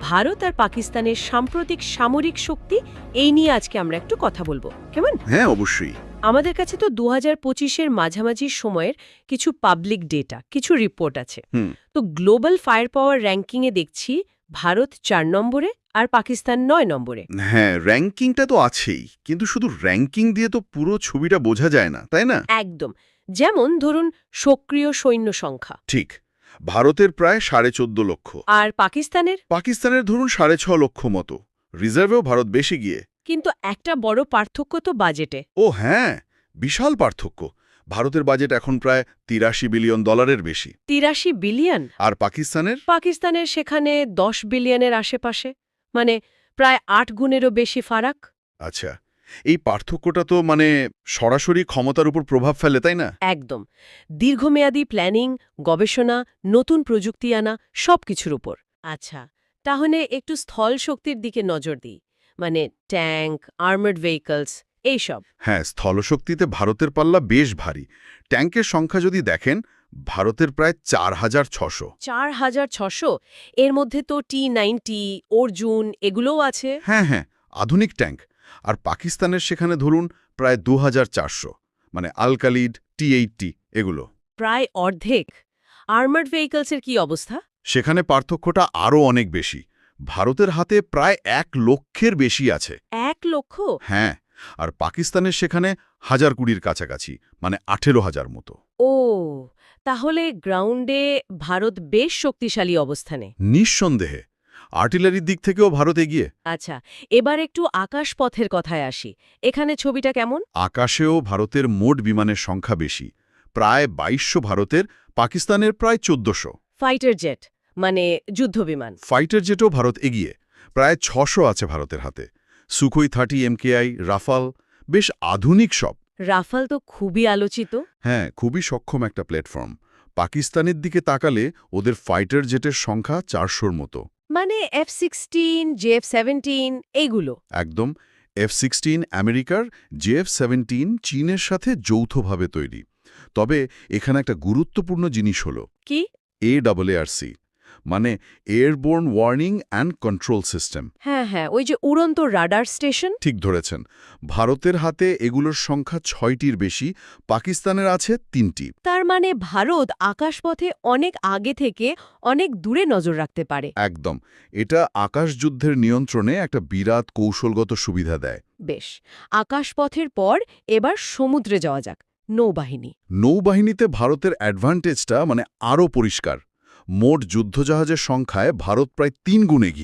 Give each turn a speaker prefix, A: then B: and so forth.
A: ভারত আর পাকিস্তানের সাম্প্রতিক সামরিক শক্তি এই নিয়ে আজকে আমরা একটু কথা বলবো, কেমন?
B: হ্যাঁ, অবশ্যই।
A: আমাদের কাছে তো 2025-এর মাঝামাঝি সময়ের কিছু পাবলিক ডেটা, কিছু রিপোর্ট আছে।
B: হুম।
A: তো গ্লোবাল ফায়ার পাওয়ার র্যাঙ্কিংয়ে দেখছি ভারত 4 নম্বরে আর পাকিস্তান 9 নম্বরে।
B: হ্যাঁ, র্যাঙ্কিংটা তো আছেই, কিন্তু শুধু র্যাঙ্কিং দিয়ে তো পুরো ছবিটা বোঝা যায় না, তাই না?
A: একদম। যেমন ধরুন সক্রিয় সৈন্য সংখ্যা।
B: ঠিক। ভারতের প্রায় 14.5 লক্ষ।
A: আর পাকিস্তানের?
B: পাকিস্তানের ধরুন 6.5 লক্ষ মতো। রিজার্ভেও ভারত বেশি গিয়ে।
A: কিন্তু একটা বড় পার্থক্য তো বাজেটে।
B: ও হ্যাঁ, বিশাল পার্থক্য। ভারতের বাজেট এখন প্রায় $83 বিলিয়ন বেশি।
A: 83 বিলিয়ন।
B: আর পাকিস্তানের?
A: পাকিস্তানের সেখানে 10 বিলিয়নের আশেপাশে, মানে প্রায় 8 গুণেরও বেশি ফারাক।
B: আচ্ছা, এই পার্থক্যটা তো সরাসরি ক্ষমতার উপর প্রভাব ফেলে, তাই না?
A: একদম। দীর্ঘমেয়াদী প্ল্যানিং, গবেষণা, নতুন প্রযুক্তি আনা সবকিছুর উপর। আচ্ছা, তাহলে একটু স্থল শক্তির দিকে নজর দিই, মানে ট্যাঙ্ক, আর্মার্ড ভেহিকলস এইসব।
B: হ্যাঁ, স্থলশক্তিতে ভারতের পাল্লা বেশ ভারী। ট্যাঙ্কের সংখ্যা যদি দেখেন, ভারতের প্রায় 4,600।
A: 4,600? এর মধ্যে তো T-90, অর্জুন এগুলোও আছে।
B: হ্যাঁ হ্যাঁ, আধুনিক ট্যাঙ্ক। আর পাকিস্তানের সেখানে ধরুন প্রায় 2,400, আল-কালিদ, T-80 এগুলো।
A: প্রায় অর্ধেক। আর্মার্ড ভেহিকলসের কি অবস্থা?
B: সেখানে পার্থক্যটা আরও অনেক বেশি। ভারতের হাতে প্রায় 1 লক্ষের বেশি আছে।
A: 1 লক্ষ?
B: হ্যাঁ, আর পাকিস্তানের সেখানে 1,020-র কাছাকাছি, 18,000 মতো।
A: ও, তাহলে গ্রাউন্ডে ভারত বেশ শক্তিশালী অবস্থানে।
B: নিঃসন্দেহে। আর্টিলারির দিক থেকেও ভারত এগিয়ে।
A: আচ্ছা, এবার একটু আকাশপথের কথায় আসি। এখানে ছবিটা কেমন?
B: আকাশেও ভারতের মোট বিমানের সংখ্যা বেশি। প্রায় 2200 ভারতের, পাকিস্তানের প্রায় 1400।
A: ফাইটার জেট, মানে যুদ্ধবিমান।
B: ফাইটার জেটও ভারত এগিয়ে। প্রায় 600 আছে ভারতের হাতে। সুখোই 30 MKI, রাফাল, বেশ আধুনিক সব।
A: রাফাল তো খুবই আলোচিত।
B: হ্যাঁ, খুবই সক্ষম একটা প্ল্যাটফর্ম। পাকিস্তানের দিকে তাকালে ওদের ফাইটার জেটের সংখ্যা 400-র মতো।
A: মানে F-16, JF-17 এইগুলো।
B: একদম। F-16 আমেরিকার, JF-17 চীনের সাথে যৌথভাবে তৈরি। তবে এখানে একটা গুরুত্বপূর্ণ জিনিস হল
A: কি?
B: AARC, মানে airborne warning and control system.
A: হ্যাঁ হ্যাঁ, ওই যে উড়ন্ত রাডার স্টেশন।
B: ঠিক ধরেছেন। ভারতের হাতে এগুলোর সংখ্যা 6টির বেশি, পাকিস্তানের আছে 3টি।
A: তার মানে ভারত আকাশপথে অনেক আগে থেকে অনেক দূরে নজর রাখতে পারে।
B: একদম। এটা আকাশযুদ্ধের নিয়ন্ত্রণে একটা বিরাট কৌশলগত সুবিধা দেয়।
A: বেশ, আকাশপথের পর এবার সমুদ্রে যাওয়া যাক। নৌবাহিনী।
B: নৌবাহিনীতে ভারতের অ্যাডভান্টেজটা আরও পরিষ্কার। মোট যুদ্ধজাহাজের সংখ্যায় ভারত প্রায় 3 গুণ এগিয়ে।